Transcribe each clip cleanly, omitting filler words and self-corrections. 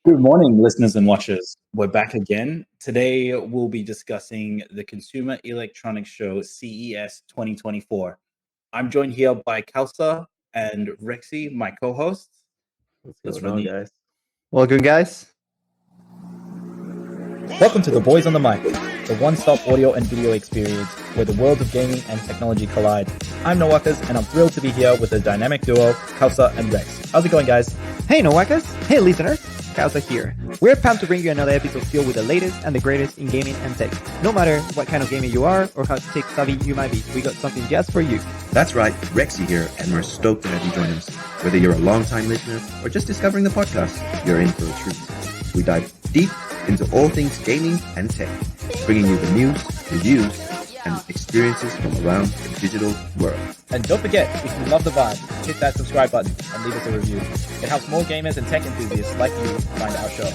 Good morning, listeners and watchers. We're back again. Today, we'll be discussing the Consumer Electronics Show CES 2024. I'm joined here by Kausa and Rexy, my co-hosts. What's going on, guys? Welcome, guys. Welcome to the Boys on the Mic, the one-stop audio and video experience where the worlds of gaming and technology collide. I'm Nowakas, and I'm thrilled to be here with the dynamic duo, Kausa and Rex. How's it going, guys? Hey, Nowakas. Hey, listeners. Kausa here. We're pumped to bring you another episode filled with the latest and the greatest in gaming and tech. No matter what kind of gamer you are or how tech savvy you might be, we got something just for you. That's right, Rexy here, and we're stoked to have you join us. Whether you're a long-time listener or just discovering the podcast, you're in for a treat. We dive deep into all things gaming and tech, bringing you the news, reviews, and experiences from around the digital world. And don't forget, if you love the vibe, hit that subscribe button and leave us a review. It helps more gamers and tech enthusiasts like you find our show.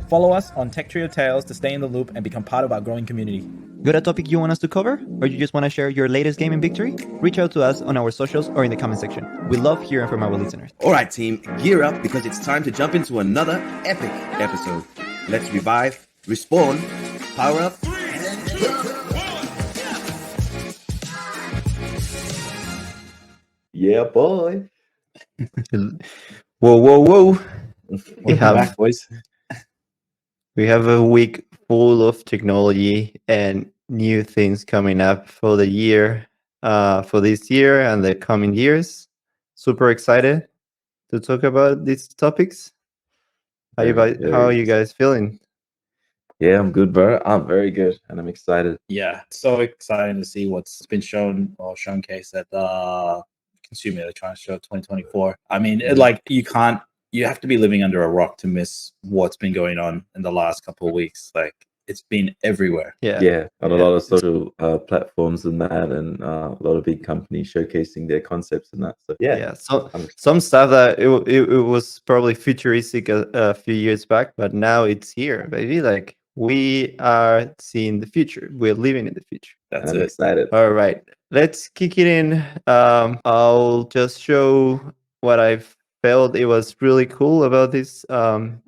Follow us on Tech Trio Tales to stay in the loop and become part of our growing community. Got a topic you want us to cover? Or you just want to share your latest gaming victory? Reach out to us on our socials or in the comment section. We love hearing from our listeners. All right, team, gear up because it's time to jump into another epic episode. Let's revive, respawn, power up, and yeah, boy. Whoa. Welcome back, boys. We have a week full of technology and new things coming up for the year, for this year and the coming years. Super excited to talk about these topics. How are you guys feeling? Yeah, I'm good, bro. I'm very good, and I'm excited. Yeah, so exciting to see what's been shown or showcased at the Consumer Electronics Show 2024. I mean, you have to be living under a rock to miss what's been going on in the last couple of weeks. Like, it's been everywhere. Yeah, on a lot of social platforms and that, and a lot of big companies showcasing their concepts and that. So So some stuff that it was probably futuristic a few years back, but now it's here, baby. Like, we are seeing the future. We're living in the future. That's I'm it. excited. All right, let's kick it in. I'll just show what I felt it was really cool about this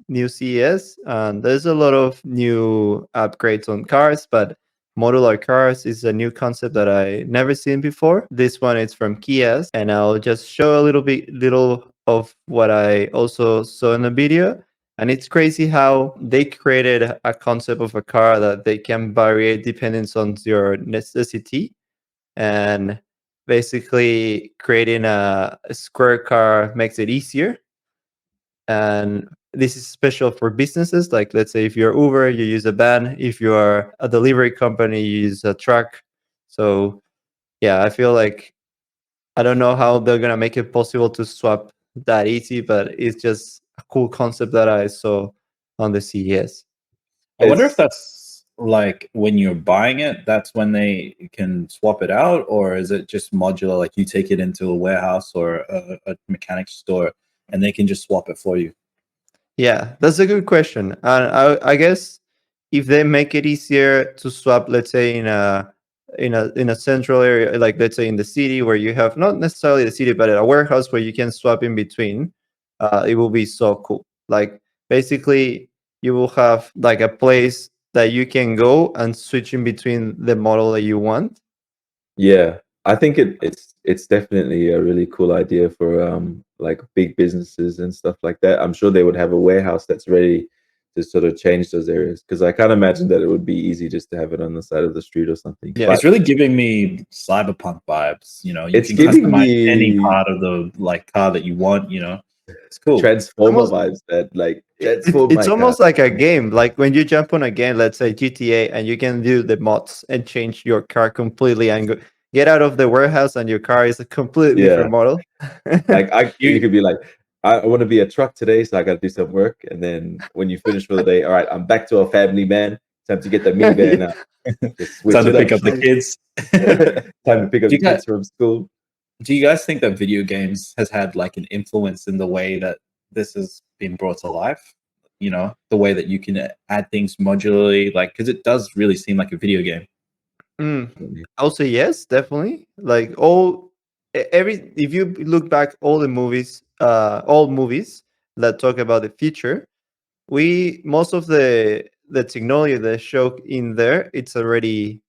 new CES. There's a lot of new upgrades on cars, but modular cars is a new concept that I never seen before. This one is from Kia, and I'll just show a little of what I also saw in the video. And it's crazy how they created a concept of a car that they can vary depending on your necessity, and basically creating a square car makes it easier. And this is special for businesses. Like, let's say if you're Uber, you use a van. If you are a delivery company, you use a truck. So yeah, I feel like I don't know how they're gonna make it possible to swap that easy, but it's just a cool concept that I saw on the CES. I wonder if that's like when you're buying it, that's when they can swap it out, or is it just modular? Like, you take it into a warehouse or a mechanic store and they can just swap it for you. Yeah, that's a good question. And I guess if they make it easier to swap, let's say in a central area, like let's say in the city where you have not necessarily the city, but a warehouse where you can swap in between, it will be so cool. Like, basically, you will have like a place that you can go and switch in between the model that you want. Yeah, I think it's definitely a really cool idea for like big businesses and stuff like that. I'm sure they would have a warehouse that's ready to sort of change those areas, because I can't imagine that it would be easy just to have it on the side of the street or something. Yeah, But It's really giving me cyberpunk vibes. You know, you It's can giving customize any me- part of the car that you want. You know, it's cool. Transformer Almost- vibes that like It's transform my almost car. like a game. Like when you jump on a game, let's say GTA, and you can do the mods and change your car completely and get out of the warehouse, and your car is a completely different model. Like you could be like, I want to be a truck today, so I got to do some work. And then when you finish for the day, all right, I'm back to a family man. Time to get the minivan out. Just switch Time to it pick up the kids. Time to pick up You the got- kids from school. Do you guys think that video games has had like an influence in the way that this has been brought to life? You know, the way that you can add things modularly, like, because it does really seem like a video game. I'll say yes, definitely. Like if you look back all movies that talk about the future, most of the technology that show in there, it's already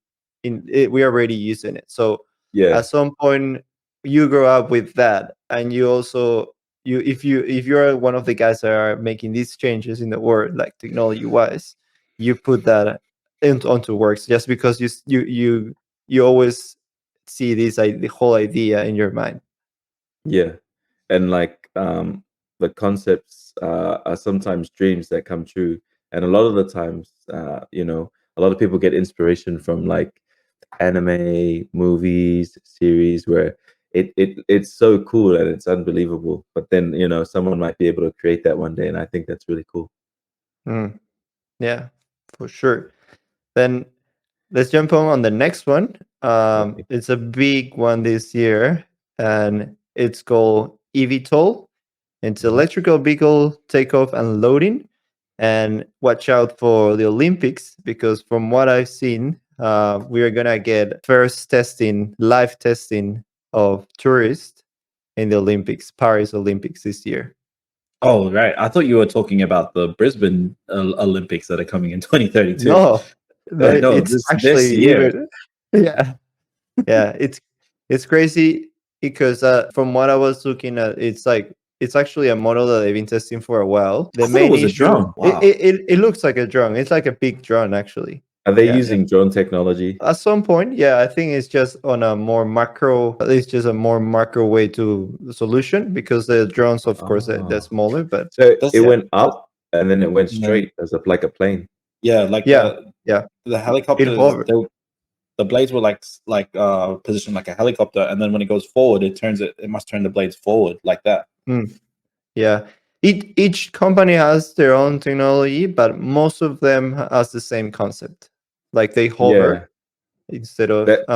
we already using it. So Yeah, at some point you grow up with that, and you also if you're one of the guys that are making these changes in the world, like technology wise, you put that onto works just because you always see the whole idea in your mind. yeah, and like the concepts are sometimes dreams that come true, and a lot of the times, a lot of people get inspiration from like anime, movies, series where it's so cool and it's unbelievable. But then someone might be able to create that one day, and I think that's really cool. Mm, yeah, for sure. Then let's jump on the next one. Okay. It's a big one this year, and it's called eVTOL. It's Mhm. electrical vehicle takeoff and loading. And watch out for the Olympics, because from what I've seen, we are gonna get first live testing of tourists in the Olympics, Paris Olympics this year. Oh, right. I thought you were talking about the Brisbane Olympics that are coming in 2032. No, No, it's this actually year. even yeah. Yeah, it's crazy because from what I was looking at, it's actually a model that they've been testing for a while. The I thought it main was a issue, drone. Wow. it looks like a drone. It's like a big drone, actually. Are they Yeah. using drone technology? At some point, yeah, I think it's just on a more macro. It's just a more macro way to the solution, because the drones, of course, they're Oh. smaller. But So Does it it- went up and then it went And then- straight as like a plane. Yeah, like yeah, the it helicopters, hovered. the blades were like positioned like a helicopter, and then when it goes forward, it must turn the blades forward like that. Yeah. Each company has their own technology, but most of them has the same concept. Like they hover instead of That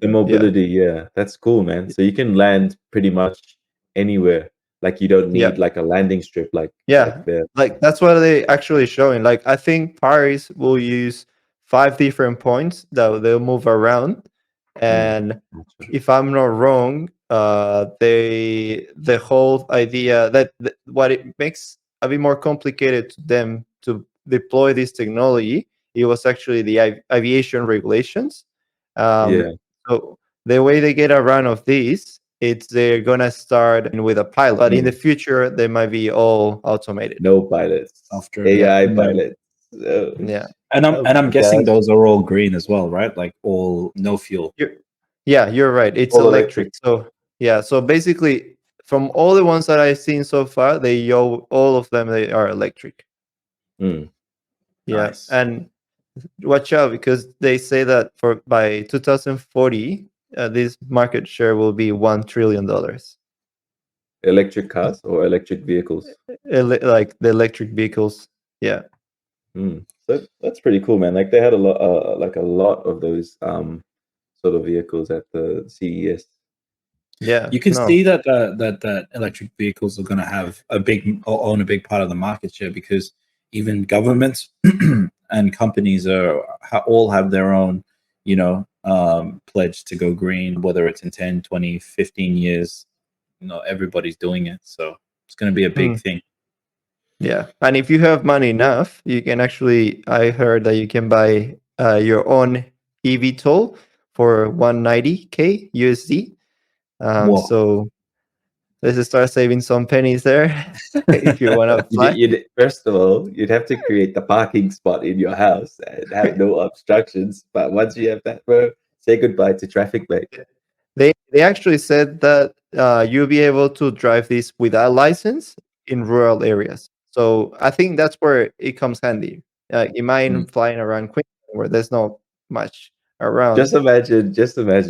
the mobility, yeah, that's cool, man. So you can land pretty much anywhere. Like you don't Yeah. need like a landing strip like Yeah. there. Like that's what they actually showing. Like I think Paris will use 5 different points that they'll move around. And if I'm not wrong, the whole idea that what it makes a bit more complicated to them to deploy this technology, it was actually the aviation regulations. Yeah. So the way they get around of this, it's they're gonna start with a pilot, but in the future they might be all automated. No pilots. After AI yeah. pilots. Yeah. And I'm guessing gosh. those are all green as well, right? Like all no fuel. You're right. It's All electric. electric. So yeah. So basically, from all the ones that I've seen so far, all of them they are electric. Mm. Yeah, Nice. and watch out, because they say that by 2040, this market share will be $1 trillion. Electric cars or electric vehicles? Like the electric vehicles. Yeah. So that's pretty cool, man. Like they had a lot of those sort of vehicles at the CES. Yeah. You can No. see that that electric vehicles are going to have own a big part of the market share, because even governments and companies all have their own, pledge to go green, whether it's in 10, 20, 15 years. Everybody's doing it, so it's going to be a big thing. Yeah, and if you have money enough, you can actually. I heard that you can buy your own eVTOL for 190K USD. Whoa. So let's just start saving some pennies there if you want to fly. First of all, you'd have to create the parking spot in your house and have no obstructions. But once you have that, bro, say goodbye to traffic, mate. They actually said that you'll be able to drive this without license in rural areas. So I think that's where it comes handy. Imagine flying around Queensland where there's not much around. Just imagine.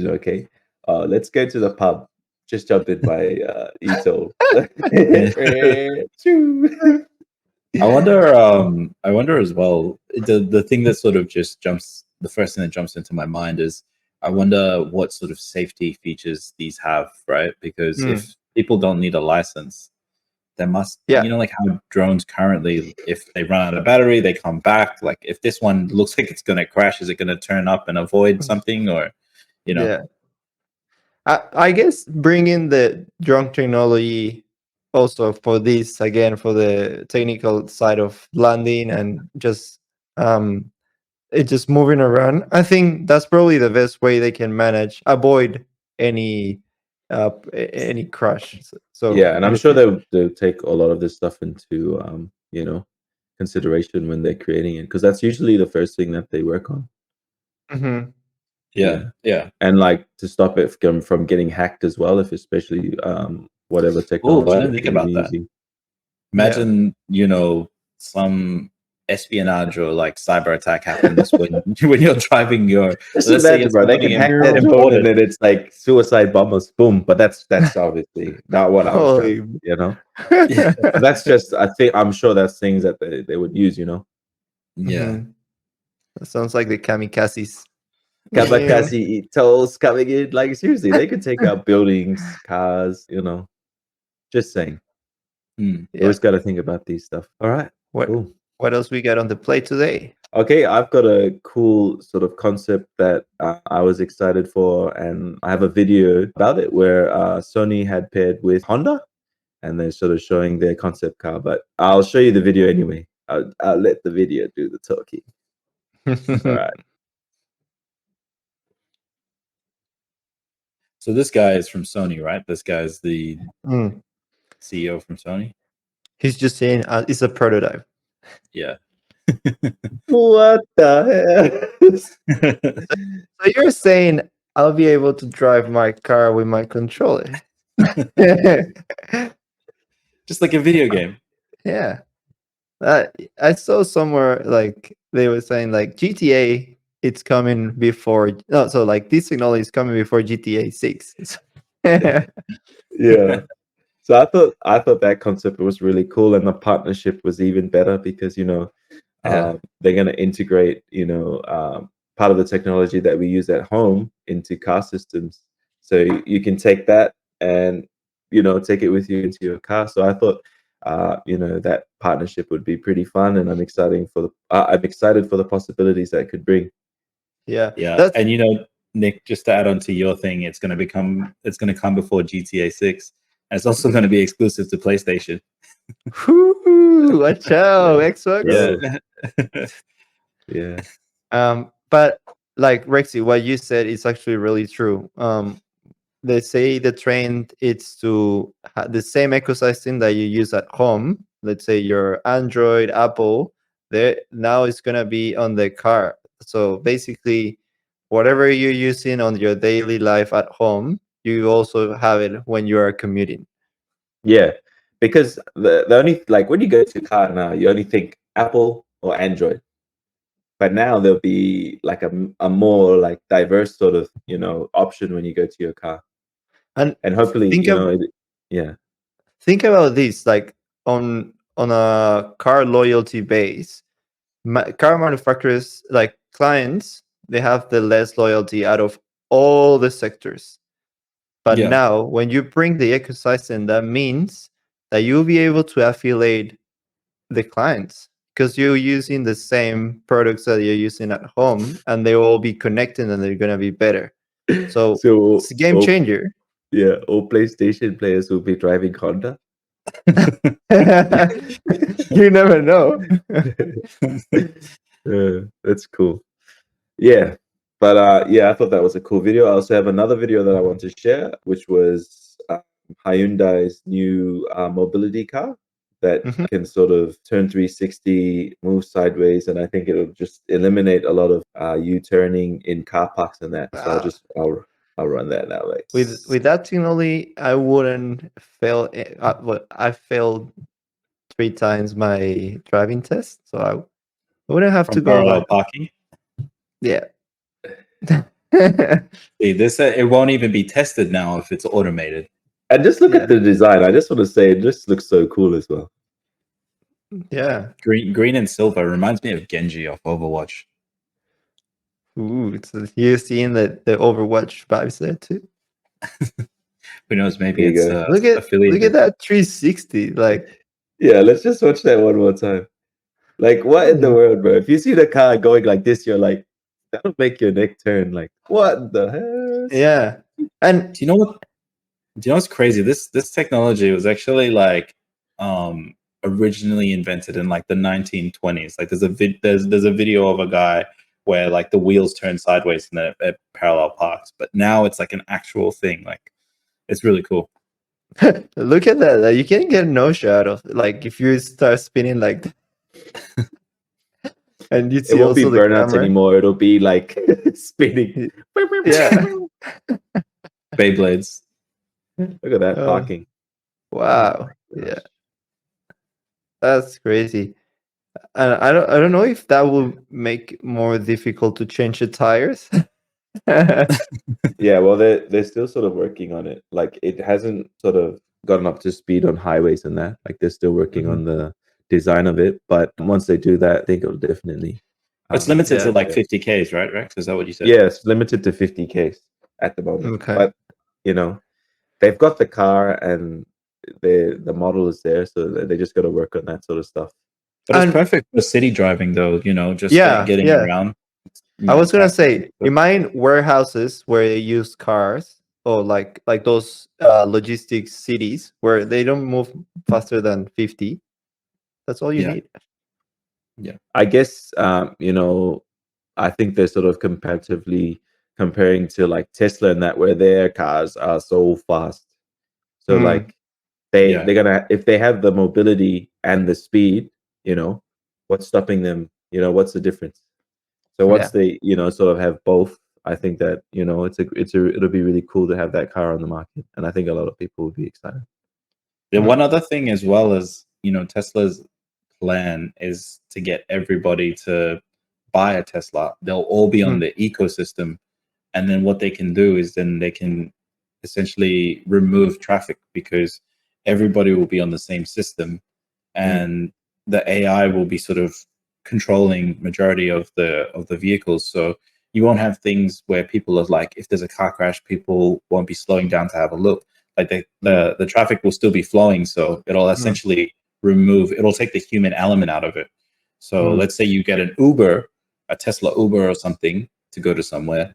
Okay, let's go to the pub. Just jump in my eToll. I wonder as well. The thing that sort of the first thing that jumps into my mind is, I wonder what sort of safety features these have, right? Because if people don't need a license, there must, like how drones currently, if they run out of battery, they come back. Like if this one looks like it's going to crash, is it going to turn up and avoid something, or, Yeah. I guess bringing the drone technology also for this again for the technical side of landing and just it just moving around. I think that's probably the best way they can avoid any any crash. So Yeah, and I'm you sure think, they'll take a lot of this stuff into consideration when they're creating it, because that's usually the first thing that they work on. Mhm. Yeah. And like to stop it from getting hacked as well, if especially whatever Oh, technology I that didn't think they're gonna about be that. using. Imagine, some espionage or like cyber attack happens when you're driving your. Just Let's say imagine, you're bro. They somebody can hack that drone and imported. then it's like suicide bombers, boom. But that's obviously not what I was trying Holy. to, you know. Yeah. But that's just, I'm sure that's things that they would use, you know. Yeah. Mhm. That sounds like the kamikazes. Kamikaze eVTOLs coming in. Like seriously, they could take out buildings, cars, you know. Just saying. Hmm. You always got to think about these stuff. All right. What Cool. what else we got on the plate today? Okay, I've got a cool sort of concept that I was excited for, and I have a video about it where Sony had paired with Honda, and they're sort of showing their concept car. But I'll show you the video anyway. I'll let the video do the talking. All right. So this guy is from Sony, right? This guy is the Mm. CEO from Sony. He's just saying it's a prototype. Yeah. What the hell? So you're saying I'll be able to drive my car with my controller? Just like a video game. Yeah. I saw somewhere like they were saying like GTA it's coming before no, so like this technology is coming before GTA 6. Yeah. So I thought that concept was really cool, and the partnership was even better because Yeah. they're going to integrate part of the technology that we use at home into car systems, so you can take that and take it with you into your car. So I thought that partnership would be pretty fun, and I'm excited for the possibilities that it could bring. Yeah. Yeah. That's And Nick, just to add on to your thing, it's going to come before GTA 6, and it's also going to be exclusive to PlayStation. whoo, watch out, Xbox. Yeah. Yeah. But like Rexy, what you said is actually really true. They say the trend is to the same ecosystem that you use at home. Let's say your Android, Apple. There now it's gonna be on the car. So basically, whatever you're using on your daily life at home, you also have it when you are commuting. Yeah, because the only, like, when you go to a car now, you only think Apple or Android. But now there'll be like a more like diverse sort of option when you go to your car, And and hopefully think of yeah. think about this, like on a car loyalty base, car manufacturers like clients, they have the less loyalty out of all the sectors. But Yeah. now when you bring the ecosystem, that means that you'll be able to affiliate the clients because you're using the same products that you're using at home, and they will all be connected and they're going to be better. So So it's a game changer. yeah, all PlayStation players will be driving Honda. You never know. That's cool. Yeah, but yeah, I thought that was a cool video. I also have another video that I want to share, which was Hyundai's new mobility car that Mhm. can sort of turn 360, move sideways, and I think it'll just eliminate a lot of U-turning in car parks and that. So I'll run that now. Like, With that technology, I wouldn't fail. I failed 3 times my driving test, so I wouldn't have to From go parallel back. parking. Yeah. See, this it won't even be tested now if it's automated. and just look Yeah. at the design. I just want to say, it just looks so cool as well. Yeah. Green and silver reminds me of Genji off Overwatch. Ooh, so you're seeing the Overwatch vibes there too. Who knows? Maybe There you it's go. Look at affiliated. that 360. Like, Yeah, let's just watch that one more time. Like, what in the world, bro? If you see the car going like this, you're like, that'll make your neck turn. Like, what the hell? yeah. And Do you know what? Do you know what's crazy? This technology was actually like originally invented in like the 1920s. Like there's a video of a guy where like the wheels turn sideways and then it parallel parks. But now it's like an actual thing. Like it's really cool. Look at that. Like, you can get no shot of like if you start spinning like that. And you It see won't be also the burnouts camera. anymore. It'll be like spinning. Yeah. Beyblades. Look at that Oh, parking. wow. Gosh. Yeah. That's crazy. And I don't know if that will make more difficult to change the tires. Yeah, well, they're still sort of working on it. Like it hasn't sort of gotten up to speed on highways and that. Like they're still working on the design of it. But once they do that, I think it'll definitely. It's limited to Yeah. like 50 Ks, right, Rex? Is that what you said? Yeah, it's limited to 50 Ks at the moment. Okay. But you know, they've got the car and the model is there, so they just got to work on that sort of stuff. But it's And- perfect for city driving, though. You know, just Yeah, getting yeah. around. I was gonna taxis and say, stuff. imagine warehouses where they use cars, or like those logistics cities where they don't move faster than 50. That's all you Yeah. need. I guess you know, I think they're sort of comparatively comparing to like Tesla and that, where their cars are so fast. So Mm. like Yeah. they're gonna, if they have the mobility and the speed, you know, what's stopping them? You know, what's the difference? So once Yeah. they, you know, sort of have both, I think that, you know, it'll be really cool to have that car on the market, and I think a lot of people would be excited. The Mhm. one other thing as well is, you know, Tesla's plan is to get everybody to buy a Tesla. They'll all be on Mm. the ecosystem. And then what they can do is then they can essentially remove traffic because everybody will be on the same system and the AI will be sort of controlling majority of the vehicles. So you won't have things where people are like, if there's a car crash, people won't be slowing down to have a look. Like the traffic will still be flowing, so it'll essentially it'll take the human element out of it. So Mm. let's say you get an Uber, a Tesla Uber or something to go to somewhere.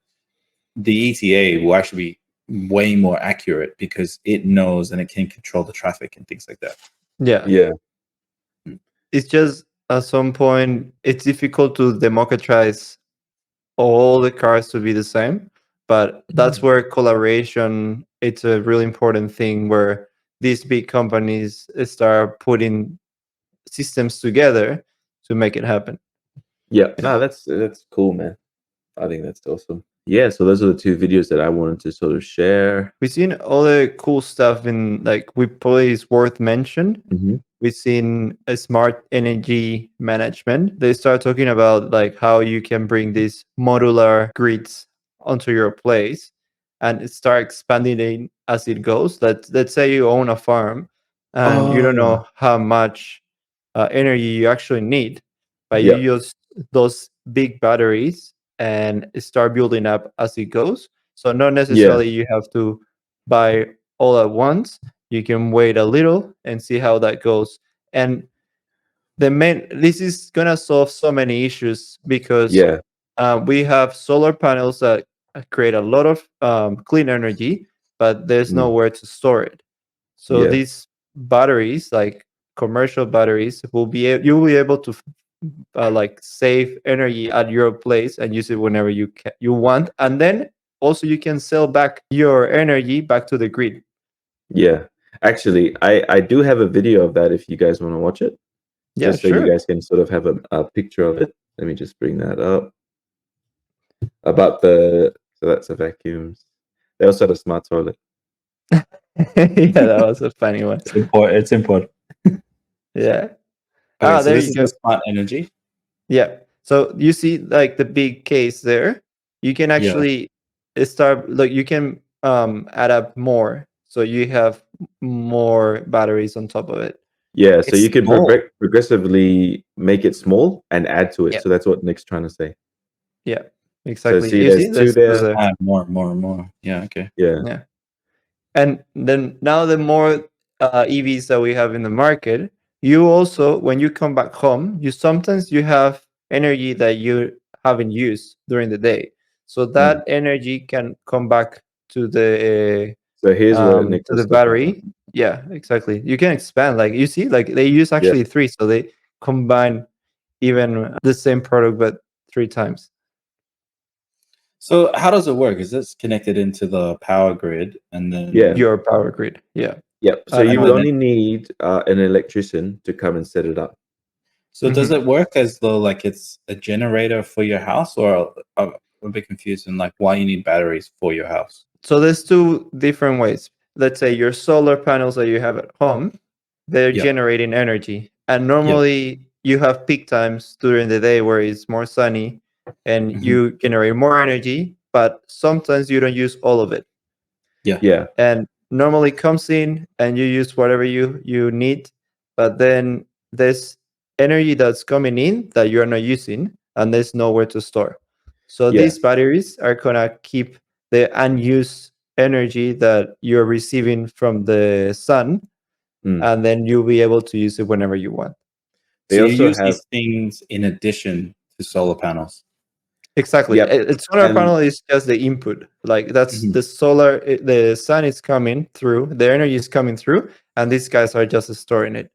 The ETA will actually be way more accurate because it knows and it can control the traffic and things like that. Yeah. Yeah, It's just at some point it's difficult to democratize all the cars to be the same, but that's where collaboration, it's a really important thing, where these big companies start putting systems together to make it happen. yeah. No, that's cool, man. I think that's awesome. Yeah, so those are the two videos that I wanted to sort of share. We've seen all the cool stuff in, like, we probably is worth mention. We've seen a smart energy management. They start talking about like how you can bring these modular grids onto your place and start expanding it as it goes. Let's say you own a farm and you don't know how much energy you actually need, but you Yeah. use those big batteries and start building up as it goes. So not necessarily you have to buy all at once. You can wait a little and see how that goes. And this is gonna solve so many issues because Yeah, we have solar panels that create a lot of clean energy, but there's nowhere to store it. So Yeah. these batteries, like commercial batteries, you'll be able to like save energy at your place and use it whenever you want, and then also you can sell back your energy back to the grid. yeah. Actually, I do have a video of that if you guys want to watch it. Yeah, Just so you sure. guys can sort of have a picture of it. Let me just bring that up. About so that's the vacuums. They also had a smart toilet. Yeah, that was a funny one. It's important. It's important. Yeah. Okay, so There this you is go. the smart energy. Yeah. So you see like the big case there. You can actually start, like, you can add up more. So you have more batteries on top of it. Yeah, so It's you can small. progressively make it small and add to it. Yeah. So that's what Nick's trying to say. Yeah. Exactly. see, You there's see, two there's there. Add more. Yeah. Okay. Yeah. yeah. And then now the more EVs that we have in the market, you also, when you come back home, you have energy that you haven't used during the day. So that energy can come back to the So here's where to Nicholas the battery. Yeah, exactly. You can expand. Like you see, like they use actually three, so they combine even the same product but 3 times. So how does it work? Is this connected into the power grid and then Your power grid. Yeah. Yep. So And you would then- only need an electrician to come and set it up. So does it work as though like it's a generator for your house, or I'm a bit confused in like why you need batteries for your house? So there's 2 different ways. Let's say your solar panels that you have at home, they're Yep. generating energy. And normally you have peak times during the day where it's more sunny and Mhm. you generate more energy, but sometimes you don't use all of it. Yeah. And normally comes in and you use whatever you need, but then there's energy that's coming in that you're not using and there's nowhere to store. So Yeah. these batteries are gonna keep the unused energy that you're receiving from the sun, and then you'll be able to use it whenever you want. They So you also use have these things in addition to solar panels. Exactly. Yep. A solar And- panel is just the input. Like that's Mhm. the solar, the sun is coming through, the energy is coming through, and these guys are just storing it.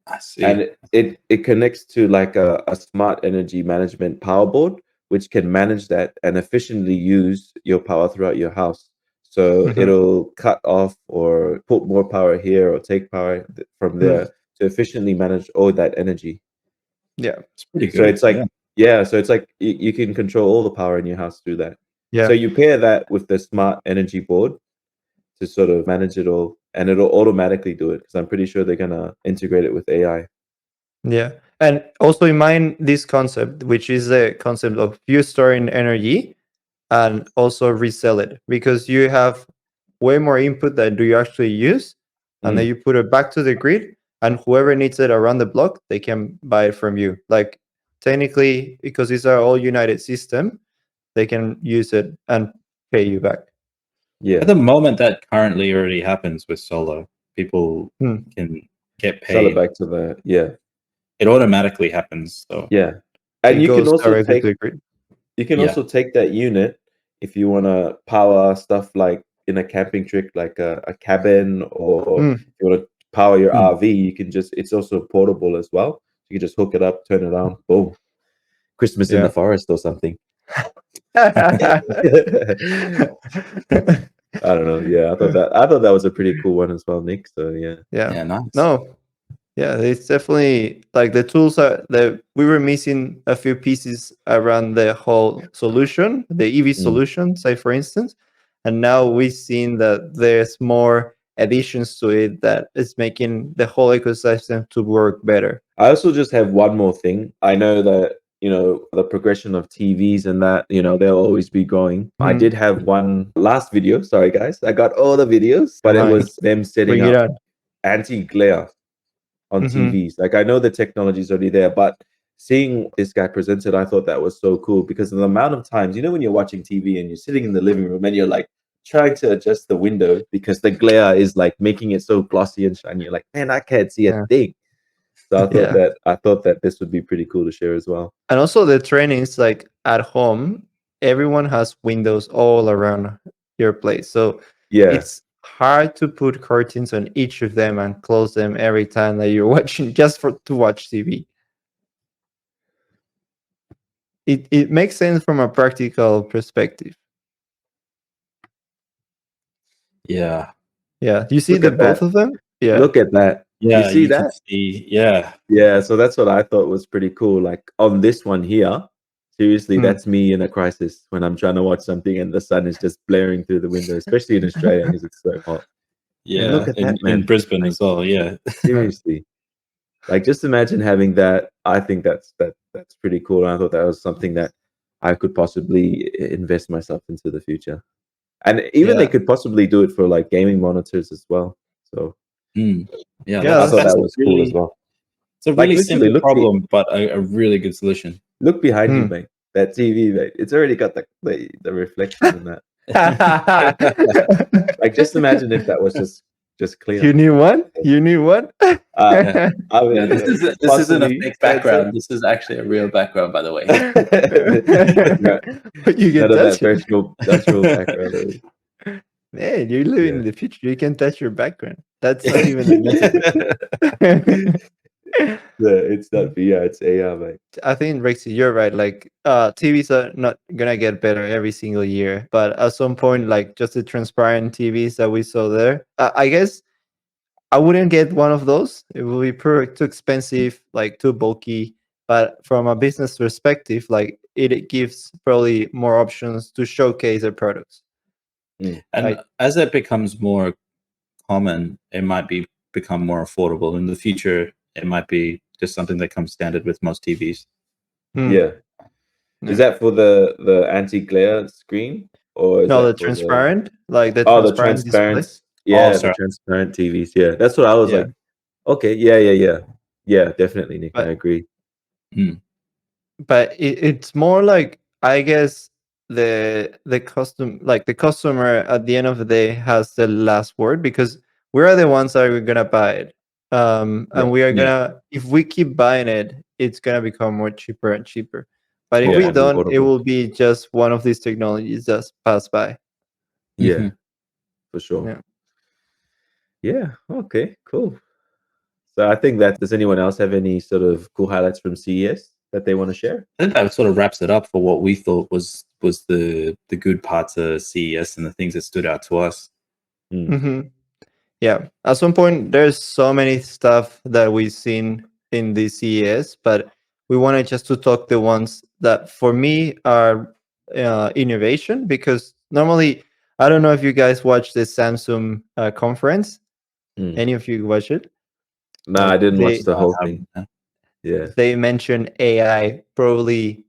I see. and it connects to like a smart energy management power board, which can manage that and efficiently use your power throughout your house. So Mhm. it'll cut off or put more power here or take power from there to efficiently manage all that energy. Yeah. It's pretty good. So it's like yeah. so it's like you can control all the power in your house through that. Yeah. So you pair that with the smart energy board to sort of manage it all, and it'll automatically do it because I'm pretty sure they're gonna integrate it with AI. Yeah. And also in mind this concept, which is the concept of you storing energy and also resell it, because you have way more input than do you actually use, and then you put it back to the grid, and whoever needs it around the block, they can buy it from you. Like technically, because these are all united system, they can use it and pay you back. Yeah. At the moment, that currently already happens with solar. People Hmm. can get Sell it paid. back to the It automatically happens. So yeah. And It you can goes also directly take to the grid. also take that unit if you want to power stuff like in a camping trip, like a cabin, or if you want to power your RV. You can just it's also portable as well. You can just hook it up, turn it on, boom. Christmas in the Yeah. forest or something. I don't know. Yeah, I thought that was a pretty cool one as well, Nick. So yeah. Yeah. nice. No. Yeah, it's definitely like the tools are that we were missing a few pieces around the whole solution, the EV solution, say for instance, and now we've seen that there's more additions to it that is making the whole ecosystem to work better. I also just have one more thing. I know that, the progression of TVs and that, they'll always be growing. I did have one last video. Sorry, guys. I got all the videos, but it Nice. was them setting Bring it up on. anti-glare on TVs. Like, I know the technology is already there, but seeing this guy presented, I thought that was so cool because of the amount of times, when you're watching TV and you're sitting in the living room and you're like trying to adjust the window because the glare is like making it so glossy and shiny. You're like, man, I can't see a thing. So I thought that this would be pretty cool to share as well. And also the trend is like at home, everyone has windows all around your place. So Yeah. it's hard to put curtains on each of them and close them every time that you're watching just to watch TV. It makes sense from a practical perspective. Yeah. Yeah. Do you see Look the at both that. of them? Yeah. Look at that. Yeah. You see can that? see, yeah. Yeah. So that's what I thought was pretty cool. Like on this one here, seriously, that's me in a crisis when I'm trying to watch something and the sun is just blaring through the window, especially in Australia because it's so hot. Yeah. look at that, man. In Brisbane Like, as well. Yeah. Seriously. Like just imagine having that. I think that's pretty cool. And I thought that was something that I could possibly invest myself into the future. And even they could possibly do it for like gaming monitors as well. So Yeah. Yeah, I thought that's that was cool as well. It's a Like, really literally, simple problem, but a really good solution. Look behind you, mate. That TV, mate. It's already got the reflection in that. Like just imagine if that was just clear. You knew one? You knew one? I mean, This isn't a fake background. This is actually a real background, by the way. But you get None of that that. virtual background. Hey, you're living Yeah. in the future. You can touch your background. That's not even a metaphor. It's not VR, it's AR, mate. I think Rexy, you're right. Like, TVs are not gonna get better every single year, but at some point, like just the transparent TVs that we saw there, I guess I wouldn't get one of those. It will be too expensive, like too bulky. But from a business perspective, like it gives probably more options to showcase their products. And Like, as it becomes more common, it might become more affordable. In the future, it might be just something that comes standard with most TVs. Yeah. Yeah. Is that for the anti-glare screen, or is No, that the for transparent, like the the transparent display. transparent? Yeah, the sorry. transparent TVs. Yeah, that's what I was Yeah. like. Okay, yeah, definitely, Nick. I But agree. but it's more like, I guess, the customer at the end of the day has the last word, because we are the ones that are gonna buy it, Yeah, and we are Yeah. gonna, if we keep buying it, it's gonna become more cheaper and cheaper. But if more we don't, it affordable. will be just one of these technologies that pass by. Yeah, Mhm. for sure. Yeah. Yeah. Okay. Cool. So I think that, does anyone else have any sort of cool highlights from CES that they want to share? I think that sort of wraps it up for what we thought was the good parts of CES and the things that stood out to us. Hmm. Yeah. At some point, there's so many stuff that we've seen in the CES, but we wanted just to talk the ones that for me are innovation, because normally, I don't know if you guys watch the Samsung conference. Mm. Any of you watch it? No, I Like didn't watch the I whole haven't, thing. Yeah. they mention AI probably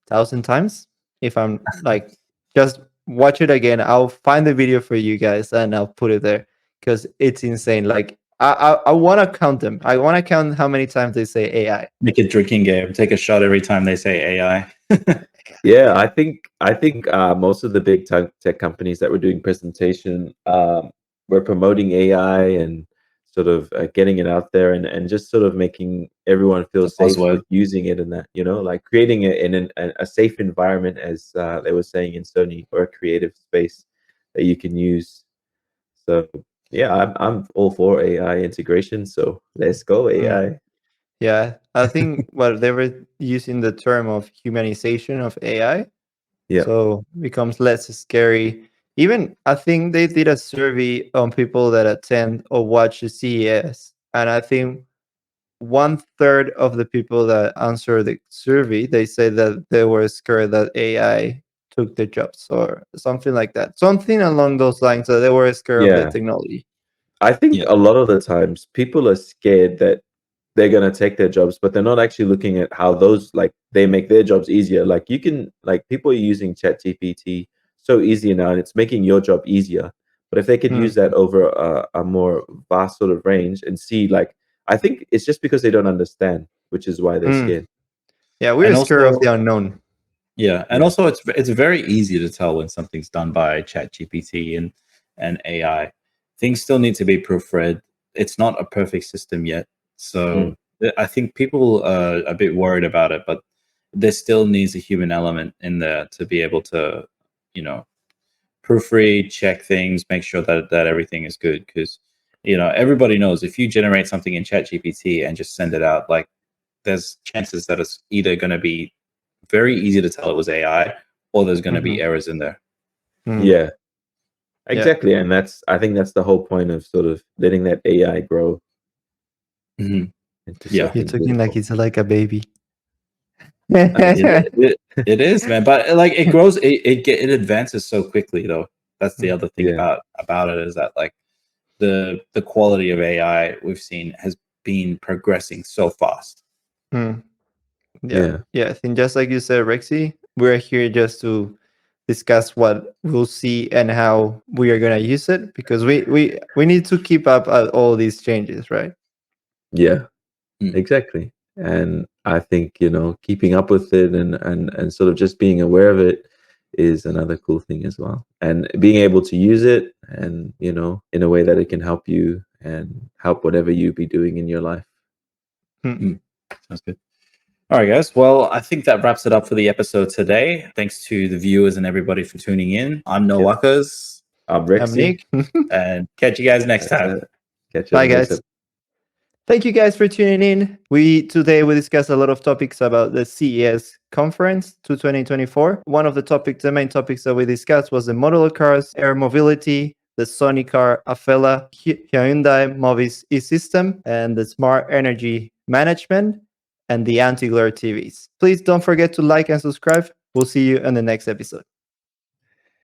1,000 times. If I'm like, just watch it again. I'll find the video for you guys and I'll put it there, because it's insane. Like, I want to count them. I want to count how many times they say AI. Make a drinking game. Take a shot every time they say AI. Yeah, I think most of the big tech companies that were doing presentation were promoting AI and sort of getting it out there, and just sort of making everyone feel It's a safe buzzword. with using it, and that, like creating it in a safe environment, as they were saying in Sony, or a creative space that you can use. So yeah, I'm all for AI integration. So let's go Mm. AI. Yeah, I think what they were using the term of humanization of AI, Yeah. so becomes less scary. Even I think they did a survey on people that attend or watch the CES, and I think 1/3 of the people that answered the survey, they said that they were scared that AI took their jobs or something like that. Something along those lines, that they were scared of the Yeah. technology. I think Yeah. a lot of the times people are scared that they're going to take their jobs, but they're not actually looking at how those, like, they make their jobs easier. Like, you can, like, people are using ChatGPT so easy now, and it's making your job easier. But if they could use Mm. that over a more vast sort of range and see, like, I think it's just because they don't understand, which is why they're Mm. scared. Yeah, we're And scared of the also, unknown. yeah, and Yeah. also it's very easy to tell when something's done by ChatGPT and AI. Things still need to be proofread. It's not a perfect system yet, so I think people are a bit worried about it. But there still needs a human element in there to be able to, proofread, check things, make sure that everything is good. Because everybody knows if you generate something in ChatGPT and just send it out, like there's chances that it's either going to be very easy to tell it was AI, or there's going to be Mhm. errors in there. Mm. Yeah, Yeah. exactly. And I think that's the whole point of sort of letting that AI grow Mhm. into Yeah. You're something talking like beautiful. it's like a baby. It is, man. But like it grows, it advances so quickly, though. That's the other thing Yeah. about it, is that like the quality of AI we've seen has been progressing so fast. Mm. Yeah. Yeah. Yeah. I think just like you said, Rexy, we're here just to discuss what we'll see and how we are gonna use it, because we need to keep up at all these changes, right? Yeah. Mm. Exactly. And I think, keeping up with it, and sort of just being aware of it is another cool thing as well. And being able to use it, and, in a way that it can help you and help whatever you be doing in your life. Mm. Sounds good. All right, guys. Well, I think that wraps it up for the episode today. Thanks to the viewers and everybody for tuning in. I'm No Yep. Wackers. I'm Rexy. Nick. And catch you guys next time. Catch you Bye, on the next guys. Thank you guys for tuning in. Today we discussed a lot of topics about the CES conference to 2024. One of the main topics that we discussed was the modular cars, air mobility, the Sony Car Afella, Hyundai Mobis e-system, and the smart energy management, and the anti-glare TVs. Please don't forget to like and subscribe. We'll see you in the next episode.